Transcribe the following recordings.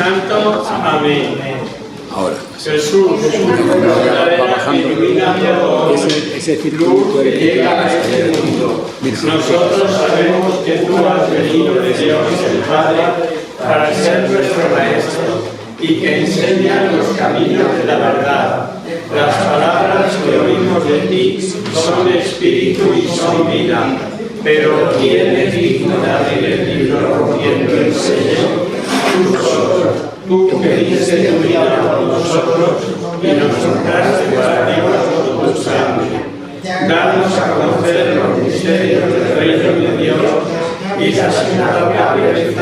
Santo. Amén. Ahora. Jesús, Va bajando. Ese círculo tú eres que llega a este mundo. nosotros sabemos que tú has venido de Dios el Padre para ser nuestro Maestro y que enseña los caminos de la verdad. Las palabras que oímos de ti son espíritu y son vida. Pero ¿quién es digno de abrir el libro rompiendo el sello? Tú que diste tu vida por nosotros y nos honraste para Dios con tu sangre. Danos a conocer los misterios del reino de Dios y las inalcanzables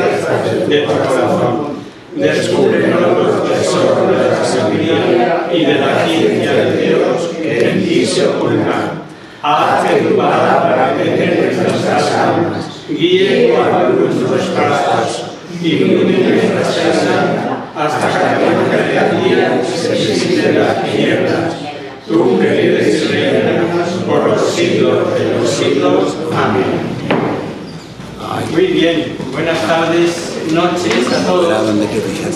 de tu corazón. Descúbrenos los tesoros de la sabiduría y de la ciencia de Dios que en ti se ocultan. Haz que tu palabra penetre nuestras almas, guíe cuando nuestros pasos, ilumine nuestra alma hasta que venga el día y se disipen las tinieblas. Tú que vives y reinas por los siglos de los siglos. Amén. Muy bien, buenas tardes, noches a todos.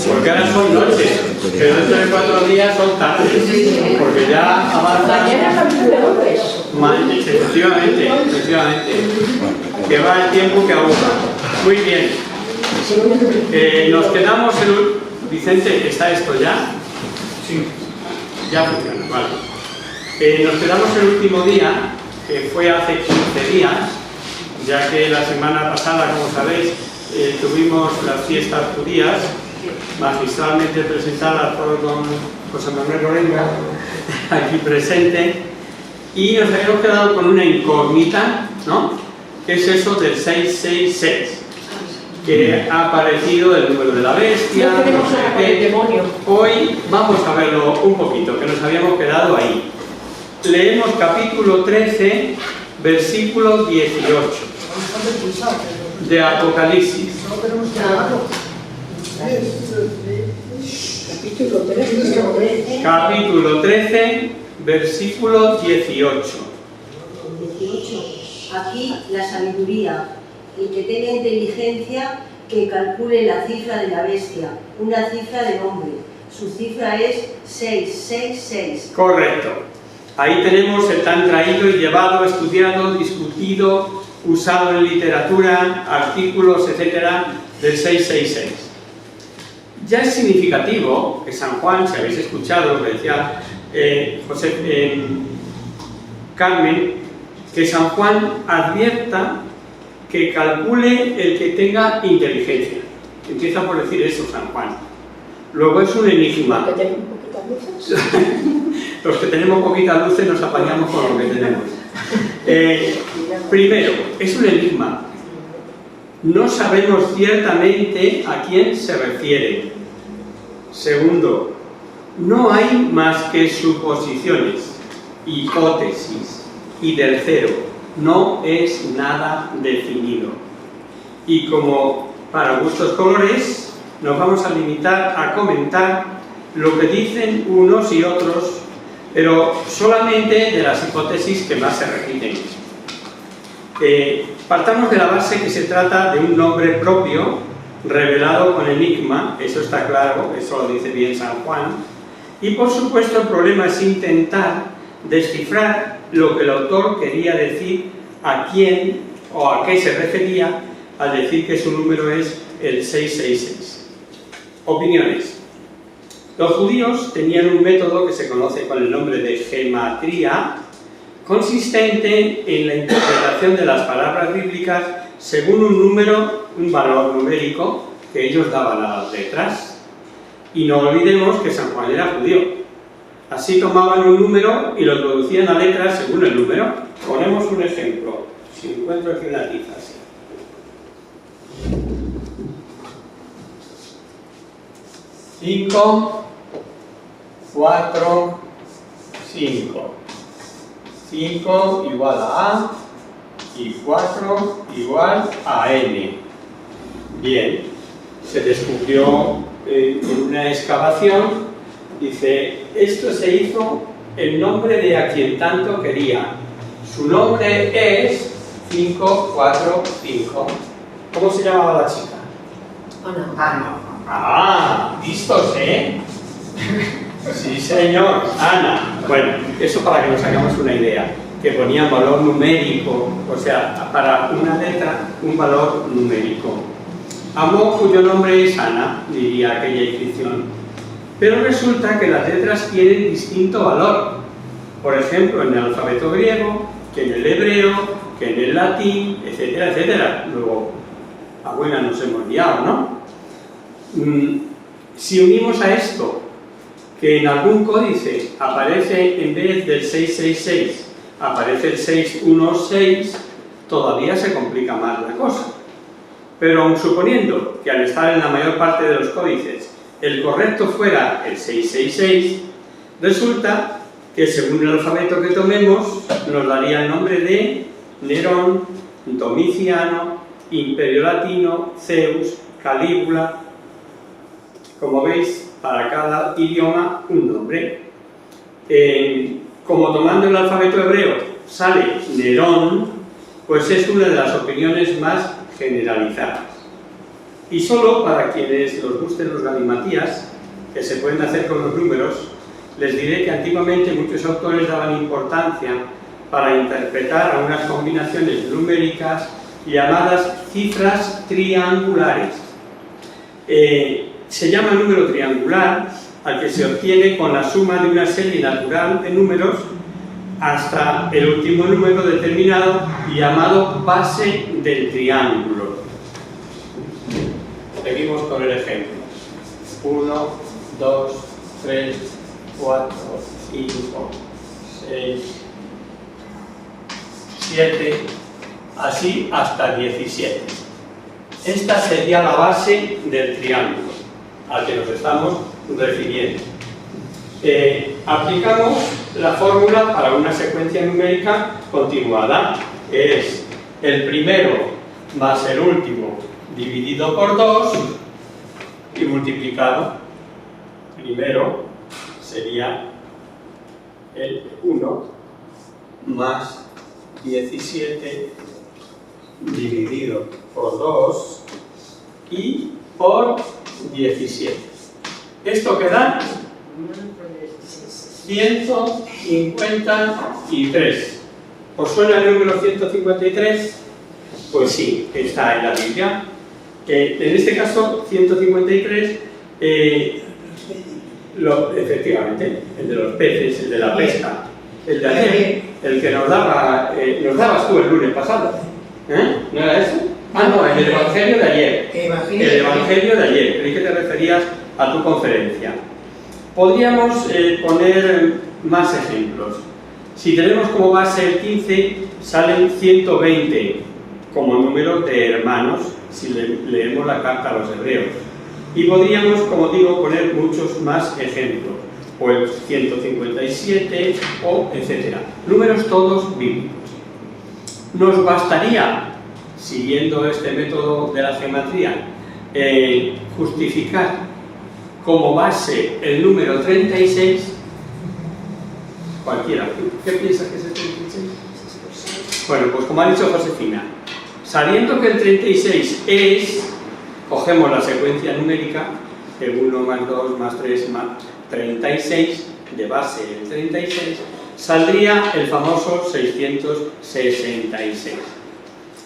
Porque ahora son noches, pero dentro de 4 días son tardes, porque ya avanza. Efectivamente, que va el tiempo que aguja. Muy bien. Nos quedamos en Vicente, ¿está esto ya? Sí. Ya funciona, vale. Nos quedamos el último día, que fue hace 15 días, ya que la semana pasada, como sabéis, tuvimos las fiestas judías, magistralmente presentadas por don José Manuel Lorenzo, aquí presente, y nos habíamos quedado con una incógnita, ¿no? ¿Qué es eso del 666? Que ha aparecido el número de la bestia, no sé qué. Hoy vamos a verlo un poquito, que nos habíamos quedado ahí. Leemos capítulo 13, versículo 18 de Apocalipsis. Capítulo 13, versículo 18. Aquí la sabiduría, el que tenga inteligencia, que calcule la cifra de la bestia, una cifra de hombre. Su cifra es 666. Correcto. Ahí tenemos el tan traído y llevado, estudiado, discutido, usado en literatura, artículos, etcétera, del 666. Ya es significativo que San Juan, si habéis escuchado, lo que decía Carmen, que San Juan advierta que calcule el que tenga inteligencia. Empieza por decir eso San Juan. Luego es un enigma. Los que tenemos poquitas luces nos apañamos con lo que tenemos. Primero, es un enigma. No sabemos ciertamente a quién se refiere. Segundo, no hay más que suposiciones, hipótesis. Y tercero, no es nada definido. Y como para gustos colores, nos vamos a limitar a comentar lo que dicen unos y otros, pero solamente de las hipótesis que más se repiten. Partamos de la base que se trata de un nombre propio, revelado con enigma, eso está claro, eso lo dice bien San Juan, y por supuesto el problema es intentar descifrar lo que el autor quería decir, a quién o a qué se refería al decir que su número es el 666. Opiniones. Los judíos tenían un método que se conoce con el nombre de gematría, consistente en la interpretación de las palabras bíblicas según un número, un valor numérico que ellos daban a las letras. Y no olvidemos que San Juan era judío. Así tomaban un número y lo traducían a letras según el número. Ponemos un ejemplo. Si encuentro aquí una tiza así. 5, 4, 5. 5 igual a A y 4 igual a N. Bien, se descubrió en una excavación, dice, esto se hizo en nombre de a quien tanto quería. Su nombre es 545. ¿Cómo se llamaba la chica? Ana. Ah, listos, ¿eh? Sí, señor, Ana. Bueno, eso para que nos hagamos una idea, que ponían valor numérico, o sea, para una letra, un valor numérico. Amo cuyo nombre es Ana, diría aquella inscripción. Pero resulta que las letras tienen distinto valor. Por ejemplo, en el alfabeto griego, que en el hebreo, que en el latín, etcétera, etcétera. Luego, a buena nos hemos liado, ¿no? Si unimos a esto que en algún códice aparece, en vez del 666, aparece el 616, todavía se complica más la cosa. Pero aun suponiendo que al estar en la mayor parte de los códices el correcto fuera el 666, resulta que según el alfabeto que tomemos nos daría el nombre de Nerón, Domiciano, Imperio Latino, Zeus, Calígula. Como veis, para cada idioma un nombre. Como tomando el alfabeto hebreo sale Nerón, pues es una de las opiniones más generalizadas. Y solo para quienes les gusten los galimatías, que se pueden hacer con los números, les diré que antiguamente muchos autores daban importancia para interpretar a unas combinaciones numéricas llamadas cifras triangulares. Se llama número triangular al que se obtiene con la suma de una serie natural de números hasta el último número determinado llamado base del triángulo. Seguimos con el ejemplo. 1, 2, 3, 4, 5, 6, 7, así hasta 17. Esta sería la base del triángulo al que nos estamos refiriendo. Aplicamos la fórmula para una secuencia numérica continuada, que es el primero más el último dividido por 2 y multiplicado. Primero sería el 1 más 17 dividido por 2 y por 17. Esto queda 153. ¿Os suena el número 153? Pues sí, está en la Biblia. En este caso, 153, efectivamente, el de los peces, el de la pesca, el de ayer, el que nos dabas tú el lunes pasado. ¿No era eso? Ah, no, el Evangelio de ayer. El Evangelio de ayer. Creí que te referías a tu conferencia. Podríamos poner más ejemplos. Si tenemos como base el 15, salen 120 como números de hermanos, si leemos la carta a los hebreos. Y podríamos, como digo, poner muchos más ejemplos, o el 157, o etcétera. Números todos bíblicos. Nos bastaría, siguiendo este método de la geometría, justificar como base el número 36. Cualquiera. ¿Qué piensas que es el 36? Bueno, pues como ha dicho Josefina, sabiendo que el 36 es, cogemos la secuencia numérica, el 1 más 2 más 3 más 36, de base el 36, saldría el famoso 666.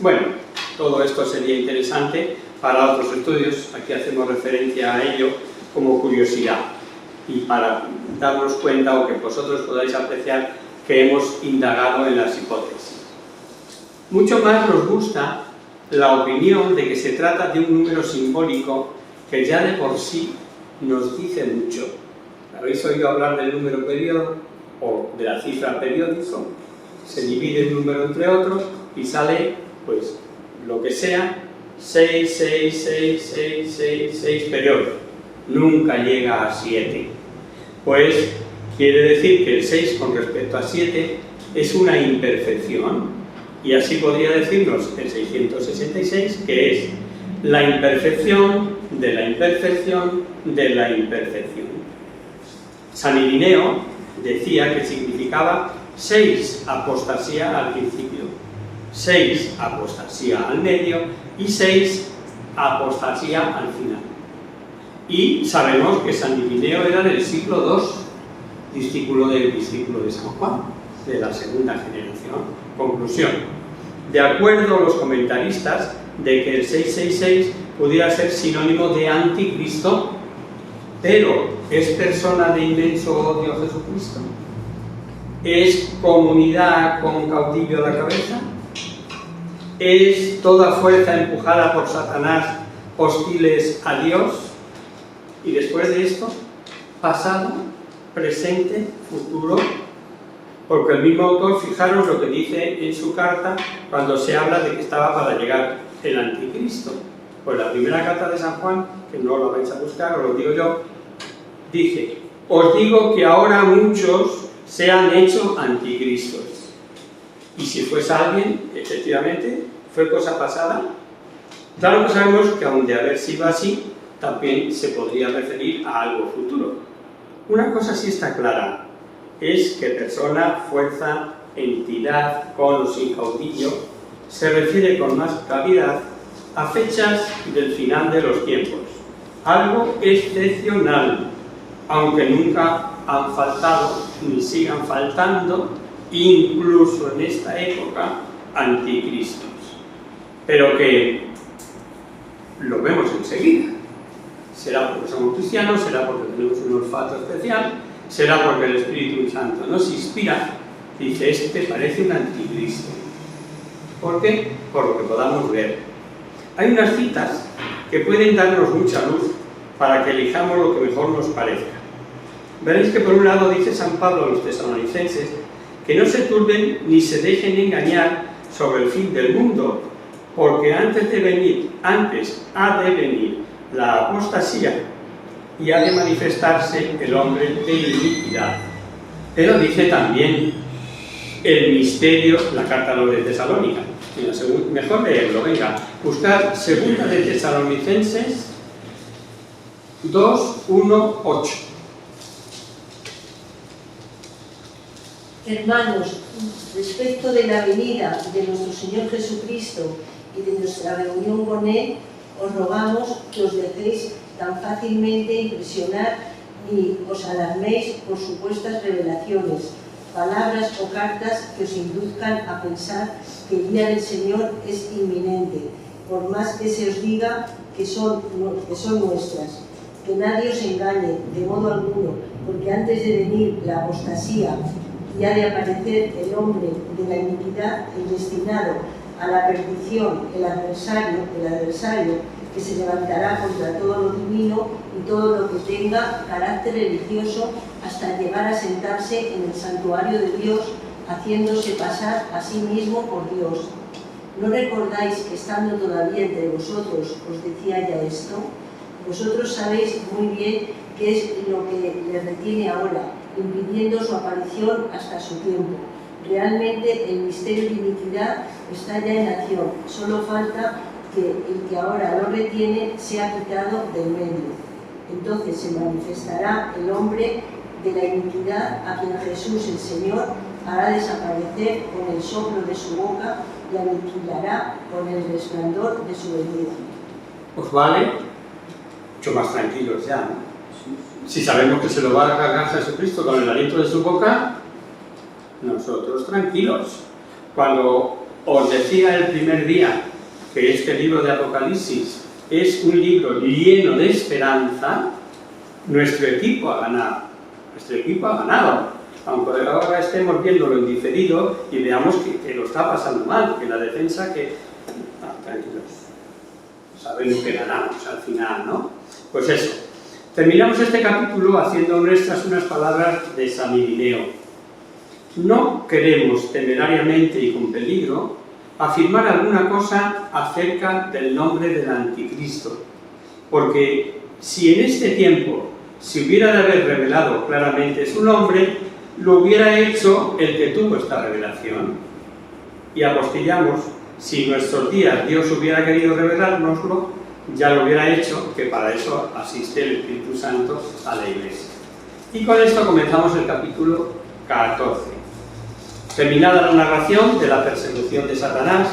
Bueno, todo esto sería interesante para otros estudios, aquí hacemos referencia a ello como curiosidad y para darnos cuenta o que vosotros podáis apreciar que hemos indagado en las hipótesis. Mucho más nos gusta la opinión de que se trata de un número simbólico que ya de por sí nos dice mucho. ¿Habéis oído hablar del número periodo o de la cifra periódico? Se divide un número entre otros y sale, pues, lo que sea, 6, 6, 6, 6, 6, 6 periodos. Nunca llega a 7. Pues quiere decir que el 6 con respecto a 7 es una imperfección. Y así podría decirnos el 666, que es la imperfección de la imperfección de la imperfección. San Irineo decía que significaba 6 apostasía al principio, 6 apostasía al medio y 6 apostasía al final. Y sabemos que San Irineo era del siglo II, discípulo de San Juan, de la segunda generación. Conclusión: de acuerdo a los comentaristas de que el 666 pudiera ser sinónimo de anticristo, pero ¿es persona de inmenso odio a Jesucristo? ¿Es comunidad con caudillo a la cabeza? ¿Es toda fuerza empujada por Satanás hostiles a Dios? Y después de esto, pasado, presente, futuro, porque el mismo autor, fijaros lo que dice en su carta cuando se habla de que estaba para llegar el anticristo. Pues la primera carta de San Juan, que no la vais a buscar, os lo digo yo, dice: os digo que ahora muchos se han hecho anticristos. Y si fuese alguien, efectivamente, fue cosa pasada. Claro que sabemos que aun de haber sido así, también se podría referir a algo futuro. Una cosa sí está clara, es que persona, fuerza, entidad, con o sin caudillo, se refiere con más claridad a fechas del final de los tiempos. Algo excepcional, aunque nunca han faltado ni sigan faltando, incluso en esta época, anticristos. Pero que lo vemos enseguida. Será porque somos cristianos, será porque tenemos un olfato especial, será porque el Espíritu Santo nos inspira. Dice: este parece un anticristo. ¿Por qué? Por lo que podamos ver. Hay unas citas que pueden darnos mucha luz para que elijamos lo que mejor nos parezca. Veréis que por un lado dice San Pablo a los tesalonicenses que no se turben ni se dejen engañar sobre el fin del mundo, porque antes ha de venir la apostasía y ha de manifestarse el hombre de iniquidad. Pero dice también el misterio, la carta a los de Tesalónica. Mejor leerlo, venga, buscar segunda de Tesalonicenses 2, 1, 8. Hermanos, respecto de la venida de nuestro Señor Jesucristo y de nuestra reunión con Él, os rogamos que os dejéis tan fácilmente impresionar ni os alarméis por supuestas revelaciones, palabras o cartas que os induzcan a pensar que el día del Señor es inminente, por más que se os diga que son nuestras. Que nadie os engañe de modo alguno, porque antes de venir la apostasía y ha de aparecer el hombre de la iniquidad, el destinado a la perdición, el adversario que se levantará contra todo lo divino y todo lo que tenga carácter religioso, hasta llegar a sentarse en el santuario de Dios, haciéndose pasar a sí mismo por Dios. ¿No recordáis que estando todavía entre vosotros os decía ya esto? Vosotros sabéis muy bien qué es lo que le retiene ahora, impidiendo su aparición hasta su tiempo. Realmente el misterio de iniquidad está ya en acción, solo falta que el que ahora lo retiene sea quitado del medio. Entonces se manifestará el hombre de la iniquidad, a quien Jesús el Señor hará desaparecer con el soplo de su boca y aniquilará con el resplandor de su venida. Pues vale, mucho más tranquilos ya, ¿no? Si sabemos que se lo va a cargar Jesucristo con el aliento de su boca, nosotros tranquilos. Cuando os decía el primer día que este libro de Apocalipsis es un libro lleno de esperanza, nuestro equipo ha ganado. Nuestro equipo ha ganado. Aunque ahora estemos viéndolo en diferido y veamos que lo está pasando mal, que la defensa que... tranquilos. Sabemos que ganamos al final, ¿no? Pues eso. Terminamos este capítulo haciendo nuestras unas palabras de San Irineo. No queremos temerariamente y con peligro afirmar alguna cosa acerca del nombre del anticristo, porque si en este tiempo se hubiera de haber revelado claramente su nombre, lo hubiera hecho el que tuvo esta revelación. Y apostillamos, si en nuestros días Dios hubiera querido revelárnoslo, ya lo hubiera hecho, que para eso asiste el Espíritu Santo a la Iglesia. Y con esto comenzamos el capítulo 14. Terminada la narración de la persecución de Satanás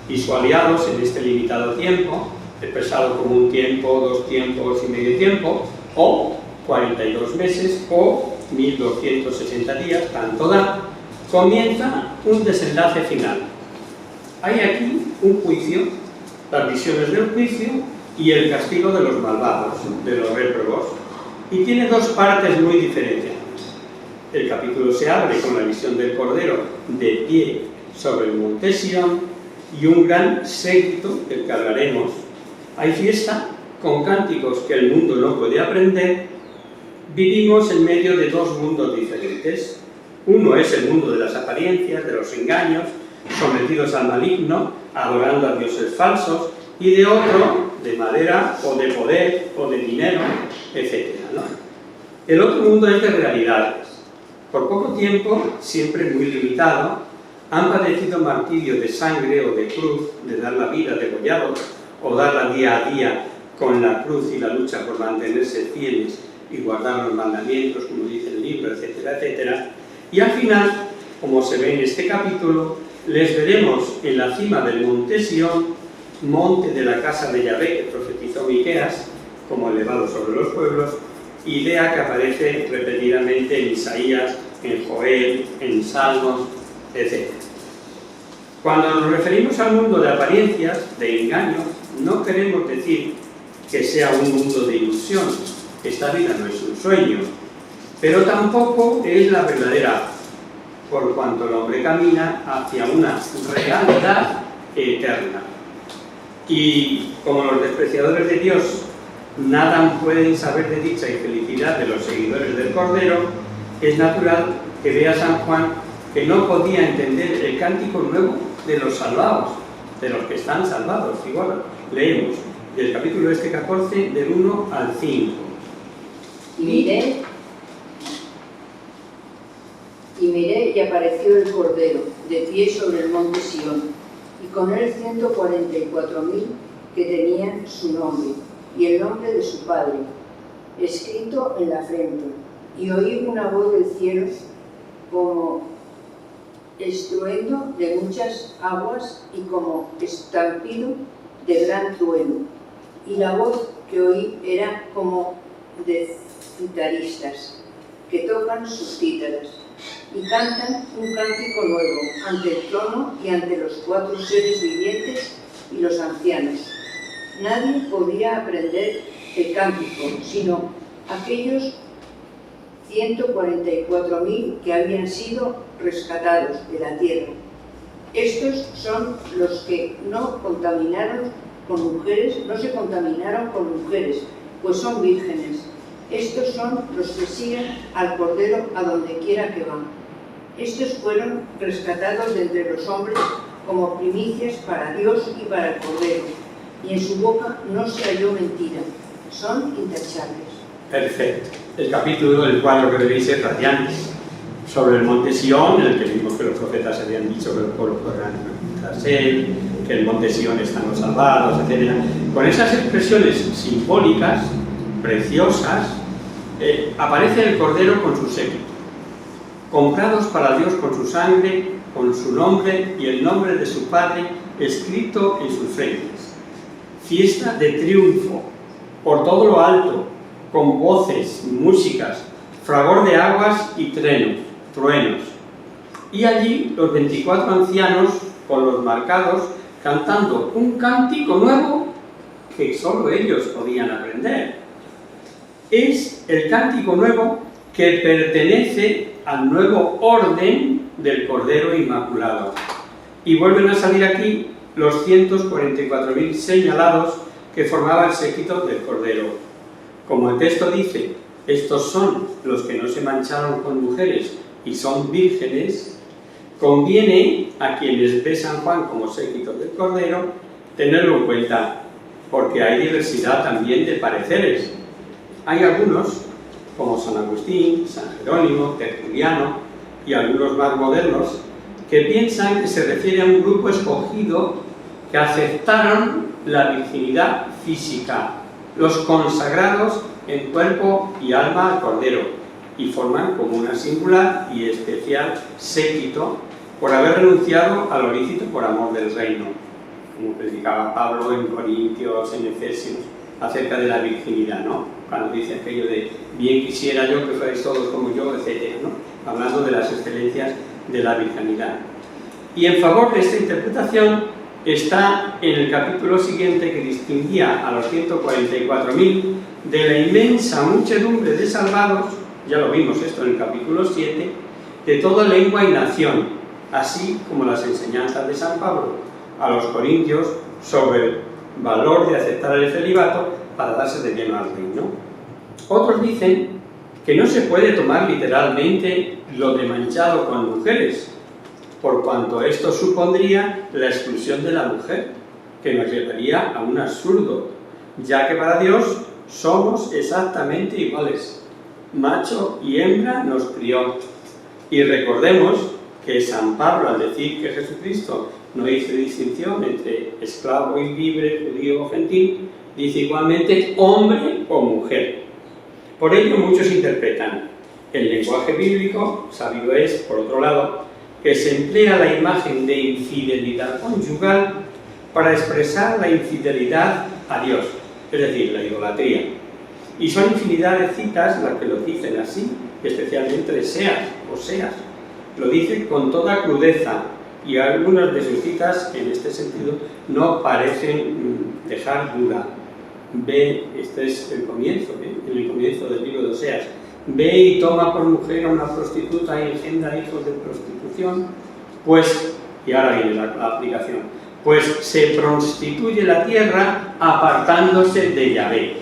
y sus aliados en este limitado tiempo, expresado como un tiempo, 2 tiempos y medio tiempo, o 42 meses o 1260 días, tanto da, comienza un desenlace final. Hay aquí un juicio, las visiones del juicio y el castigo de los malvados, de los réprobos, y tiene 2 partes muy diferenciadas. El capítulo se abre con la visión del Cordero de pie sobre el monte Sión y un gran séquito del que hablaremos. Hay fiesta con cánticos que el mundo no puede aprender. Vivimos en medio de 2 mundos diferentes. Uno es el mundo de las apariencias, de los engaños, sometidos al maligno, adorando a dioses falsos, y de otro, de madera, o de poder, o de dinero, etc., ¿no? El otro mundo es de realidades. Por poco tiempo, siempre muy limitado, han padecido martirio de sangre o de cruz, de dar la vida degollados, o darla día a día con la cruz y la lucha por mantenerse fieles y guardar los mandamientos, como dice el libro, etcétera, etcétera. Y al final, como se ve en este capítulo, les veremos en la cima del monte Sión, monte de la casa de Yahvé que profetizó Miqueas, como elevado sobre los pueblos, idea que aparece repetidamente en Isaías, en Joel, en Salmos, etc. Cuando nos referimos al mundo de apariencias, de engaños, no queremos decir que sea un mundo de ilusión. Esta vida no es un sueño, pero tampoco es la verdadera, por cuanto el hombre camina hacia una realidad eterna. Y como los despreciadores de Dios nada pueden saber de dicha y felicidad de los seguidores del Cordero, es natural que vea San Juan que no podía entender el cántico nuevo de los salvados, de los que están salvados. Igual leemos del capítulo 14, del 1 al 5. Y miré y apareció el Cordero, de pie sobre el monte Sión, y con él 144.000 que tenían su nombre, y el nombre de su Padre, escrito en la frente. Y oí una voz del cielo como estruendo de muchas aguas y como estampido de gran trueno. Y la voz que oí era como de citaristas, que tocan sus cítaras y cantan un cántico nuevo ante el trono y ante los 4 seres vivientes y los ancianos. Nadie podía aprender el cántico, sino aquellos 144.000 que habían sido rescatados de la tierra. Estos son los que no se contaminaron con mujeres, pues son vírgenes. Estos son los que siguen al Cordero a donde quiera que van. Estos fueron rescatados de entre los hombres como primicias para Dios y para el Cordero, y en su boca no se halló mentira. Son intachables. Perfecto. El capítulo del cuadro que veréis es radiante, sobre el monte Sión, en el que vimos que los profetas habían dicho que los pueblos podrán tras él, que el monte Sión están los salvados, etc. Con esas expresiones simbólicas, preciosas, aparece el Cordero con su séquito, comprados para Dios con su sangre, con su nombre y el nombre de su Padre escrito en sus frentes. Fiesta de triunfo, por todo lo alto, con voces, músicas, fragor de aguas y truenos. Y allí los 24 ancianos, con los marcados, cantando un cántico nuevo que solo ellos podían aprender. Es el cántico nuevo que pertenece al nuevo orden del Cordero Inmaculado. Y vuelven a salir aquí los 144.000 señalados que formaba el séquito del Cordero. Como el texto dice, estos son los que no se mancharon con mujeres y son vírgenes, conviene a quienes ve San Juan como séquito del Cordero tenerlo en cuenta, porque hay diversidad también de pareceres. Hay algunos, como San Agustín, San Jerónimo, Tertuliano y algunos más modernos, que piensan que se refiere a un grupo escogido que aceptaron la virginidad física, los consagrados en cuerpo y alma al Cordero, y forman como una singular y especial séquito por haber renunciado a lo lícito por amor del reino. como predicaba Pablo en Corintios, en Efesios, acerca de la virginidad, ¿no? Cuando dice aquello de bien quisiera yo que fuerais todos como yo, etc., ¿no? Hablando de las excelencias de la virginidad. Y en favor de esta interpretación está en el capítulo siguiente, que distinguía a los 144.000 de la inmensa muchedumbre de salvados, ya lo vimos esto en el capítulo 7, de toda lengua y nación, así como las enseñanzas de San Pablo a los corintios sobre el valor de aceptar el celibato para darse de lleno al reino. Otros dicen que no se puede tomar literalmente lo de manchado con mujeres, por cuanto esto supondría la exclusión de la mujer, que nos llevaría a un absurdo, ya que para Dios somos exactamente iguales. Macho y hembra nos crió. Y recordemos que San Pablo, al decir que Jesucristo no hizo distinción entre esclavo y libre, judío o gentil, dice igualmente hombre o mujer. Por ello muchos interpretan el lenguaje bíblico, sabido es, por otro lado, que se emplea la imagen de infidelidad conyugal para expresar la infidelidad a Dios, es decir, la idolatría. Y son infinidad de citas las que lo dicen así, especialmente Oseas. Lo dice con toda crudeza, y algunas de sus citas en este sentido no parecen dejar duda. Ve, este es el comienzo, en el comienzo del libro de Oseas. Ve y toma por mujer a una prostituta y engendra hijos de prostitución, pues, y ahora viene la aplicación, pues se prostituye la tierra apartándose de Yahvé,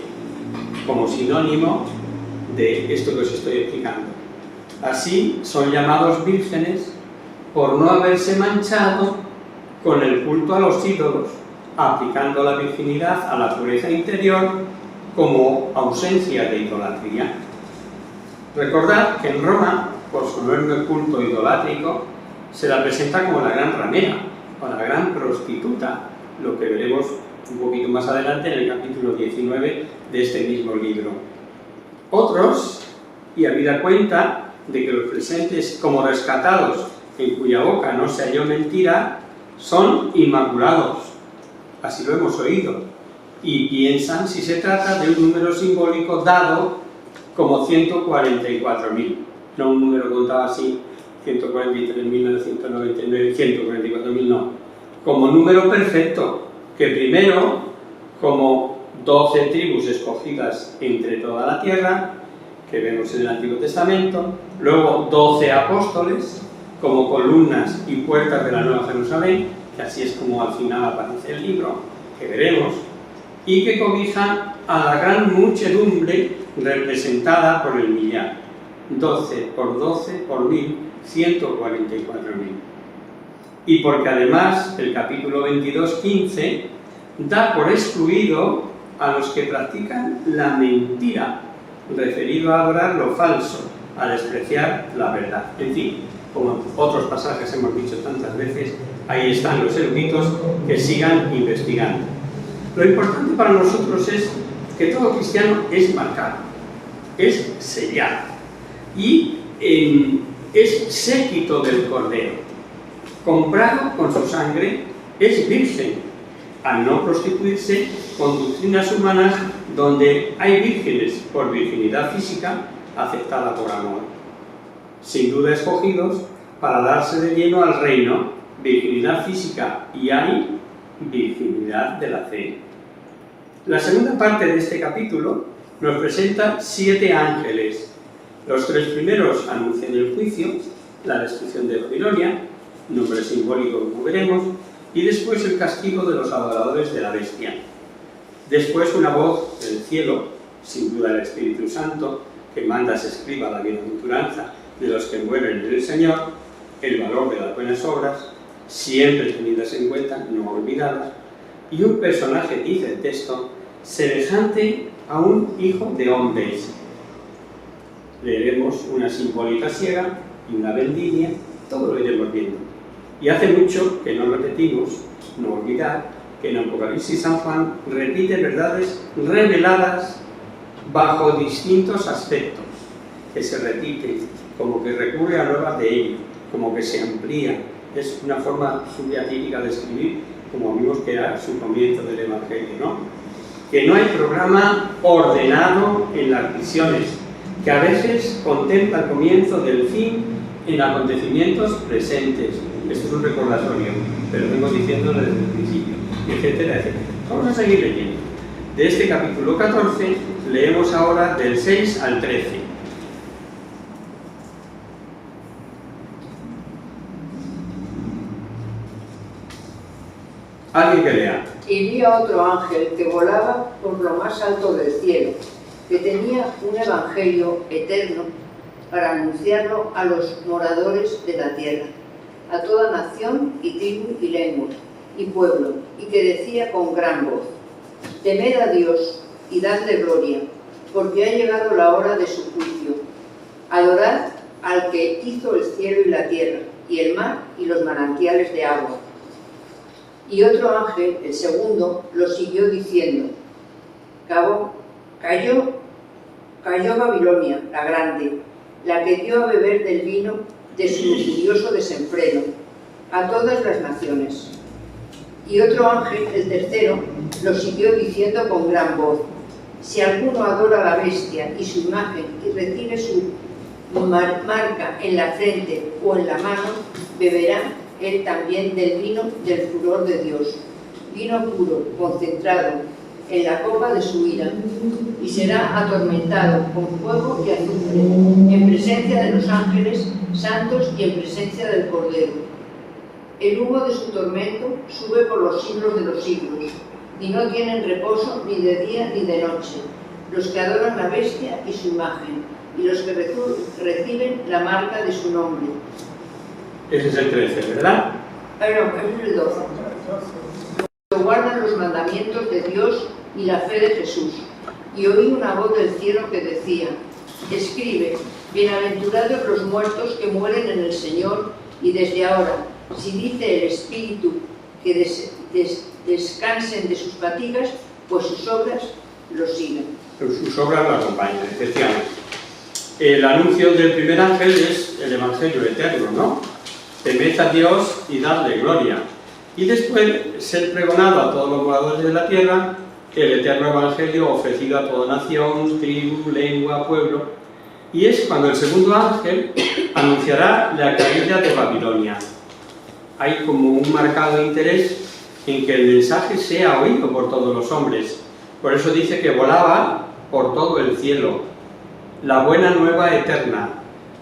como sinónimo de esto que os estoy explicando. Así son llamados vírgenes por no haberse manchado con el culto a los ídolos, aplicando la virginidad a la pureza interior como ausencia de idolatría. Recordad que en Roma, por su enorme culto idolátrico, se la presenta como la gran ramera o la gran prostituta, lo que veremos un poquito más adelante en el capítulo 19 de este mismo libro. Otros, y habida cuenta de que los presentes como rescatados, en cuya boca no se halló mentira, son inmaculados, así lo hemos oído, y piensan si se trata de un número simbólico dado como 144.000, no un número contado así, 143.999, 144.000 no, como número perfecto, que primero, como 12 tribus escogidas entre toda la tierra, que vemos en el Antiguo Testamento, luego 12 apóstoles, como columnas y puertas de la Nueva Jerusalén, que así es como al final aparece el libro, que veremos, y que cobijan a la gran muchedumbre representada por el millar. 12 por 12 por 1000, 144.000. Y porque además el capítulo 22:15 da por excluido a los que practican la mentira, referido a adorar lo falso, a despreciar la verdad. En fin, como en otros pasajes hemos dicho tantas veces, ahí están los eruditos que sigan investigando. Lo importante para nosotros es que todo cristiano es marcado, es sellado y es séquito del Cordero, comprado con su sangre, es virgen, al no prostituirse con doctrinas humanas donde hay vírgenes por virginidad física aceptada por amor. Sin duda escogidos para darse de lleno al reino, virginidad física, y hay virginidad de la fe. La segunda parte de este capítulo nos presenta 7 ángeles. Los 3 primeros anuncian el juicio, la destrucción de Babilonia, nombre simbólico como veremos, y después el castigo de los adoradores de la bestia. Después una voz del cielo, sin duda el Espíritu Santo, que manda se escriba la bienaventuranza de los que mueren en el Señor, el valor de las buenas obras, siempre tenidas en cuenta, no olvidadas, y un personaje, dice el texto, semejante a un hijo de hombres. Leeremos una simbólica siega y una vendimia, todo lo iremos viendo. Y hace mucho que no repetimos, no olvidar, que en Apocalipsis San Juan repite verdades reveladas bajo distintos aspectos, que se repiten, como que recurre a nuevas de ello, como que se amplía. Es una forma subjetípica de escribir como vimos que era su comienzo del Evangelio, ¿no? Que no hay programa ordenado en las visiones, que a veces contempla el comienzo del fin en acontecimientos presentes. Esto es un recordatorio, pero vengo diciéndolo desde el principio, etcétera, etcétera. Vamos a seguir leyendo. De este capítulo 14 leemos ahora del 6 al 13. Alguien que lea. Y vi a otro ángel que volaba por lo más alto del cielo, que tenía un evangelio eterno para anunciarlo a los moradores de la tierra, a toda nación y tribu y lengua y pueblo, y que decía con gran voz: temed a Dios y dadle gloria, porque ha llegado la hora de su juicio. Adorad al que hizo el cielo y la tierra, y el mar y los manantiales de agua. Y otro ángel, el segundo, lo siguió diciendo: cayó Babilonia, la grande, la que dio a beber del vino de su lujurioso desenfreno a todas las naciones. Y otro ángel, el tercero, lo siguió diciendo con gran voz: si alguno adora a la bestia y su imagen y recibe su marca en la frente o en la mano, beberá él también del vino del furor de Dios, vino puro, concentrado en la copa de su ira, y será atormentado con fuego y azufre, en presencia de los ángeles santos y en presencia del Cordero. El humo de su tormento sube por los siglos de los siglos, y no tienen reposo ni de día ni de noche, los que adoran la bestia y su imagen, y los que reciben la marca de su nombre. Ese es el 13, ¿verdad? Pero es el 12. Que guardan los mandamientos de Dios y la fe de Jesús. Y oí una voz del cielo que decía: escribe, bienaventurados los muertos que mueren en el Señor, y desde ahora, si dice el Espíritu que descansen de sus fatigas, pues sus obras los sigan. Sus obras lo acompañan, efectivamente. El anuncio del primer ángel es el Evangelio eterno, ¿no? Temed a Dios y dadle gloria. Y después ser pregonado a todos los moradores de la tierra el eterno Evangelio ofrecido a toda nación, tribu, lengua, pueblo. Y es cuando el segundo ángel anunciará la caída de Babilonia. Hay como un marcado interés en que el mensaje sea oído por todos los hombres. Por eso dice que volaba por todo el cielo. La buena nueva eterna,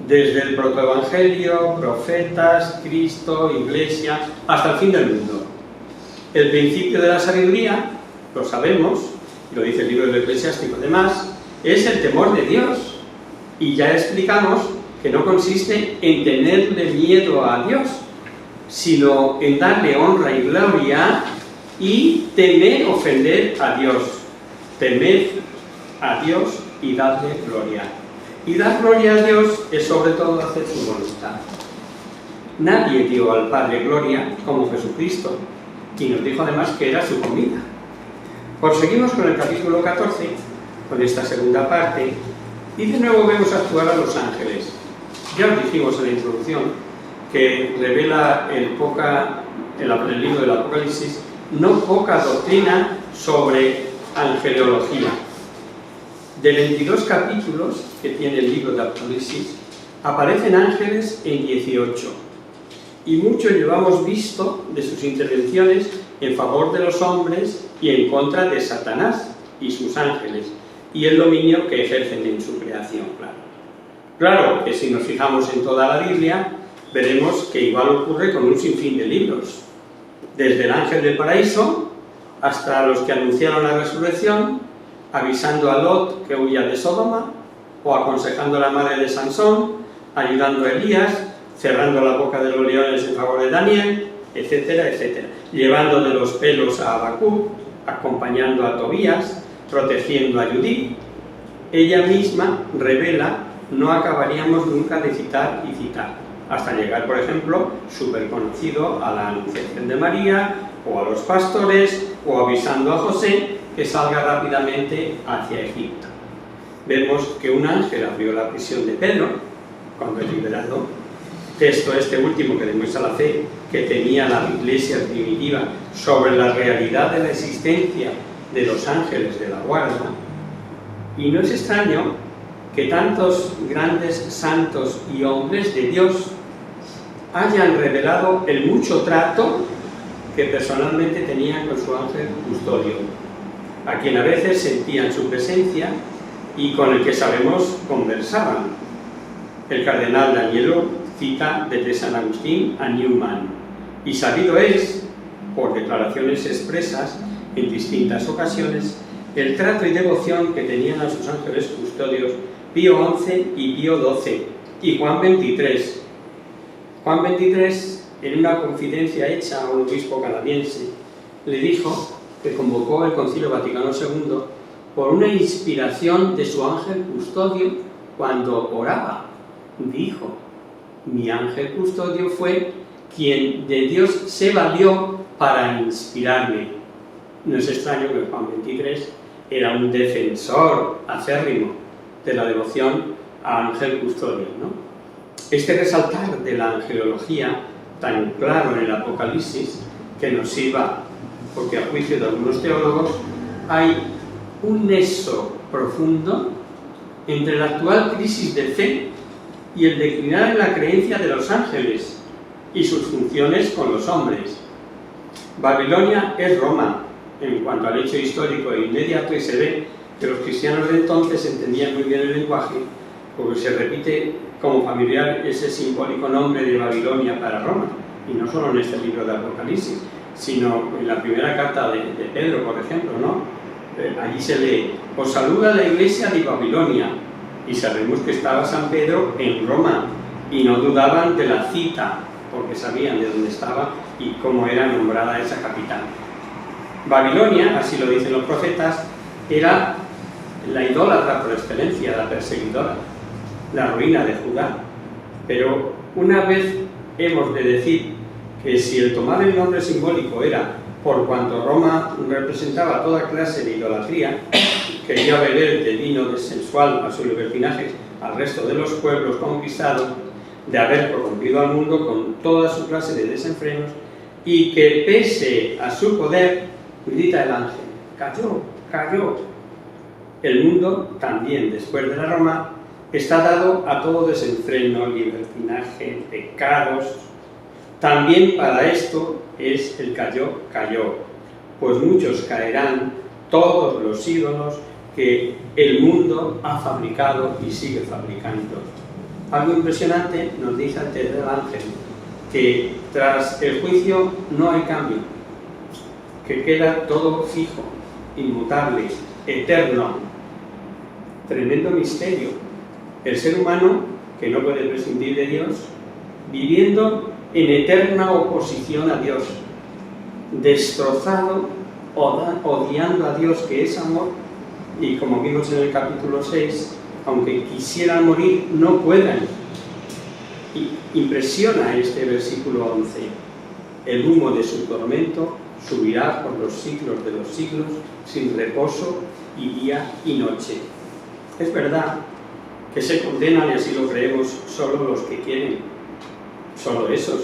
desde el protoevangelio, profetas, Cristo, Iglesia, hasta el fin del mundo. El principio de la sabiduría, lo sabemos, lo dice el libro del Eclesiástico además, es el temor de Dios. Y ya explicamos que no consiste en tenerle miedo a Dios, sino en darle honra y gloria y temer ofender a Dios. Temed a Dios y dadle gloria. Y dar gloria a Dios es sobre todo hacer su voluntad. Nadie dio al Padre gloria como Jesucristo, y nos dijo además que era su comida. Proseguimos con el capítulo 14, con esta segunda parte, y de nuevo vemos actuar a los ángeles. Ya os dijimos en la introducción que revela el libro del Apocalipsis no poca doctrina sobre angeleología. De 22 capítulos que tiene el libro de Apocalipsis, aparecen ángeles en 18, y mucho llevamos visto de sus intervenciones en favor de los hombres y en contra de Satanás y sus ángeles, y el dominio que ejercen en su creación, Claro que si nos fijamos en toda la Biblia, veremos que igual ocurre con un sinfín de libros, desde el ángel del paraíso hasta los que anunciaron la resurrección, avisando a Lot que huya de Sodoma, o aconsejando a la madre de Sansón, ayudando a Elías, cerrando la boca de los leones en favor de Daniel, etcétera, etcétera, llevando de los pelos a Habacuc, acompañando a Tobías, protegiendo a Judith. Ella misma revela, no acabaríamos nunca de citar y citar, hasta llegar, por ejemplo, súper conocido a la Anunciación de María, o a los pastores, o avisando a José que salga rápidamente hacia Egipto. Vemos que un ángel abrió la prisión de Pedro, cuando es liberado, texto este último que demuestra la fe que tenía la Iglesia primitiva sobre la realidad de la existencia de los ángeles de la guarda. Y no es extraño que tantos grandes santos y hombres de Dios hayan revelado el mucho trato que personalmente tenían con su ángel custodio, a quien a veces sentían su presencia y con el que sabemos conversaban. El cardenal Danielo cita desde San Agustín a Newman, y sabido es, por declaraciones expresas en distintas ocasiones, el trato y devoción que tenían a sus ángeles custodios Pío XI y Pío XII y Juan XXIII. Juan XXIII, en una confidencia hecha a un obispo canadiense, le dijo que convocó el Concilio Vaticano II por una inspiración de su ángel custodio cuando oraba. Dijo: mi ángel custodio fue quien de Dios se valió para inspirarme. No es extraño que Juan XXIII era un defensor acérrimo de la devoción a ángel custodio, ¿no? Este resaltar de la angelología tan claro en el Apocalipsis que nos sirva, porque a juicio de algunos teólogos hay un nexo profundo entre la actual crisis de fe y el declinar en la creencia de los ángeles y sus funciones con los hombres. Babilonia es Roma en cuanto al hecho histórico e inmediato, y se ve que los cristianos de entonces entendían muy bien el lenguaje, porque se repite como familiar ese simbólico nombre de Babilonia para Roma, y no solo en este libro de Apocalipsis, sino en la primera carta de Pedro, por ejemplo, ¿no? Allí se lee: os saluda la iglesia de Babilonia, y sabemos que estaba San Pedro en Roma, y no dudaban de la cita, porque sabían de dónde estaba y cómo era nombrada esa capital. Babilonia, así lo dicen los profetas, era la idólatra por excelencia, la perseguidora, la ruina de Judá. Pero una vez hemos de decir que si el tomar el nombre simbólico era por cuanto Roma representaba toda clase de idolatría, quería beber de vino sensual a su libertinaje al resto de los pueblos conquistados, de haber corrompido al mundo con toda su clase de desenfrenos, y que pese a su poder, grita el ángel: cayó, cayó. El mundo, también después de la Roma, está dado a todo desenfreno, libertinaje, pecados. También para esto es el cayó, cayó, pues muchos caerán, todos los ídolos que el mundo ha fabricado y sigue fabricando. Algo impresionante nos dice antes el ángel, que tras el juicio no hay cambio, que queda todo fijo, inmutable, eterno. Tremendo misterio. El ser humano, que no puede prescindir de Dios, viviendo en eterna oposición a Dios, destrozado, odiando a Dios, que es amor, y como vimos en el capítulo 6, aunque quisieran morir, no pueden. Impresiona este versículo 11. El humo de su tormento subirá por los siglos de los siglos, sin reposo, y día y noche. Es verdad que se condenan, y así lo creemos, solo los que quieren, solo esos.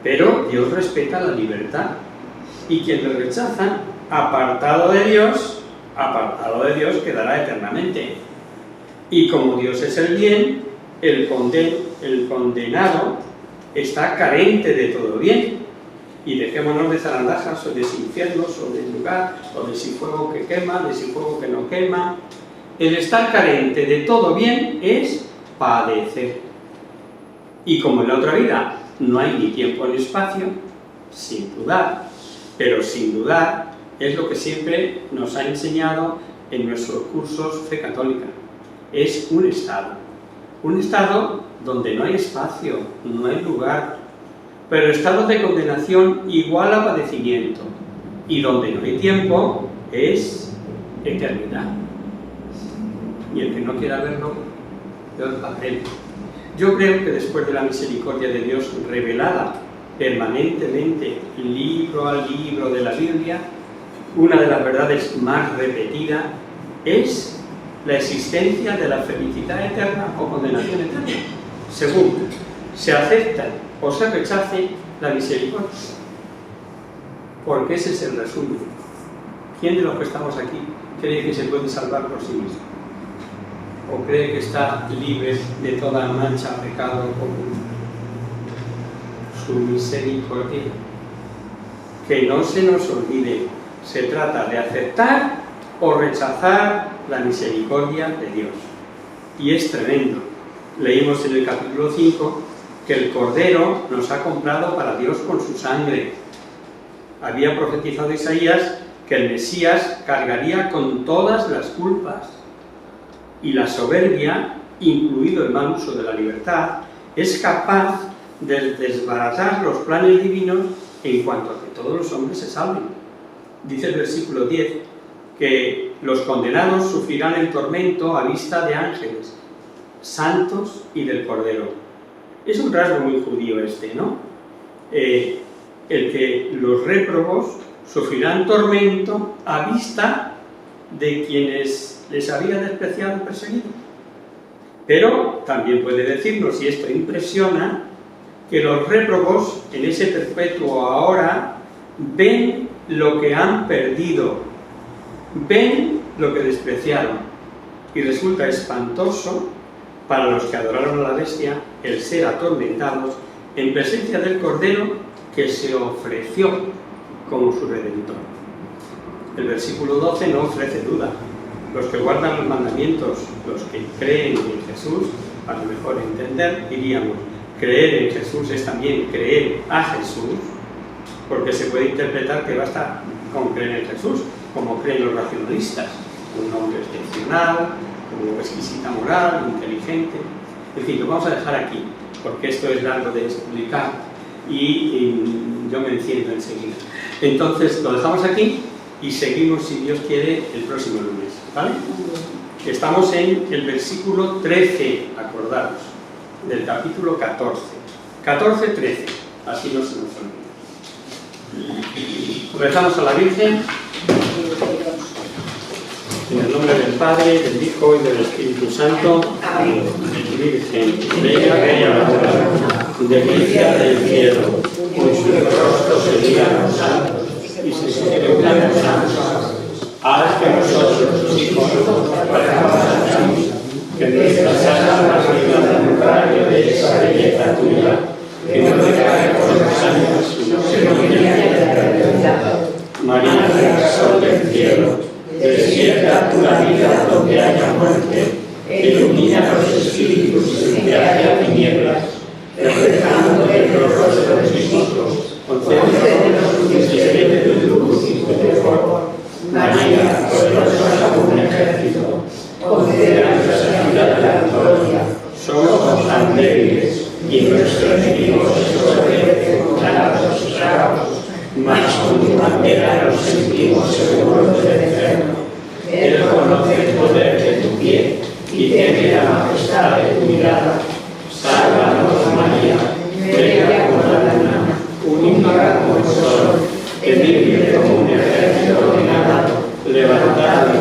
Pero Dios respeta la libertad, y quien le rechaza, apartado de Dios quedará eternamente. Y como Dios es el bien, el condenado está carente de todo bien. Y dejémonos de zarandajas o de si infiernos o de lugar, o de si fuego que quema, de si fuego que no quema. El estar carente de todo bien es padecer. Y como en la otra vida no hay ni tiempo ni espacio, sin dudar, pero sin dudar es lo que siempre nos ha enseñado en nuestros cursos Fe Católica. Es un estado donde no hay espacio, no hay lugar, pero estado de condenación igual a padecimiento, y donde no hay tiempo es eternidad. Y el que no quiera verlo, Dios para él. Yo creo que después de la misericordia de Dios revelada permanentemente, libro a libro de la Biblia, una de las verdades más repetidas es la existencia de la felicidad eterna o condenación eterna, según se acepta o se rechace la misericordia. Porque ese es el resumen. ¿Quién de los que estamos aquí cree que se puede salvar por sí mismo? ¿O cree que está libre de toda mancha, pecado común? Su misericordia. Que no se nos olvide, se trata de aceptar o rechazar la misericordia de Dios. Y es tremendo. Leímos en el capítulo 5 que el Cordero nos ha comprado para Dios con su sangre. Había profetizado Isaías que el Mesías cargaría con todas las culpas. Y la soberbia, incluido el mal uso de la libertad, es capaz de desbaratar los planes divinos en cuanto a que todos los hombres se salven. Dice el versículo 10 que los condenados sufrirán el tormento a vista de ángeles, santos y del Cordero. Es un rasgo muy judío este, ¿no? El que los réprobos sufrirán tormento a vista de quienes les había despreciado y perseguido. Pero también puede decirnos, y esto impresiona, que los réprobos en ese perpetuo ahora ven lo que han perdido, ven lo que despreciaron, y resulta espantoso para los que adoraron a la bestia el ser atormentados en presencia del Cordero que se ofreció como su Redentor. El versículo 12 no ofrece duda. Los que guardan los mandamientos, los que creen en Jesús, a lo mejor entender, diríamos, creer en Jesús es también creer a Jesús, porque se puede interpretar que basta con creer en Jesús, como creen los racionalistas, un hombre excepcional, como exquisita moral, inteligente. En fin, lo vamos a dejar aquí, porque esto es largo de explicar y yo me enciendo enseguida. Entonces, lo dejamos aquí y seguimos, si Dios quiere, el próximo lunes, ¿vale? Estamos en el versículo 13, acordaros, del capítulo 14. 14-13, así no se nos olvida. Rezamos a la Virgen, en el nombre del Padre, del Hijo y del Espíritu Santo. Amén. Virgen, venga, venga, delicia del cielo, con su rostro se digan los santos y se celebran los santos. Haz que nosotros, tus hijos, parezcamos que nuestras almas vivan el radio de esa belleza tuya, que no decae con los años, sino que llena de eternidad. María, sol del cielo, despierta tu la vida donde haya muerte, ilumina los espíritus que haya tinieblas, reflejando el rostro de tus hijos, concédenos un espíritu de luz y de fuego. María, poderosa como un ejército, concédenos la ayuda de la gloria. Somos tan débiles y nuestro enemigo se ofrece contra nosotros sábados, mas con tu bandera nos sentimos seguros del eterno. Él conoce el poder de tu pie y tiene la majestad de tu mirada. Sálvanos, María, bella como la luna, única como el sol, temible como un ejército ordenado, levantado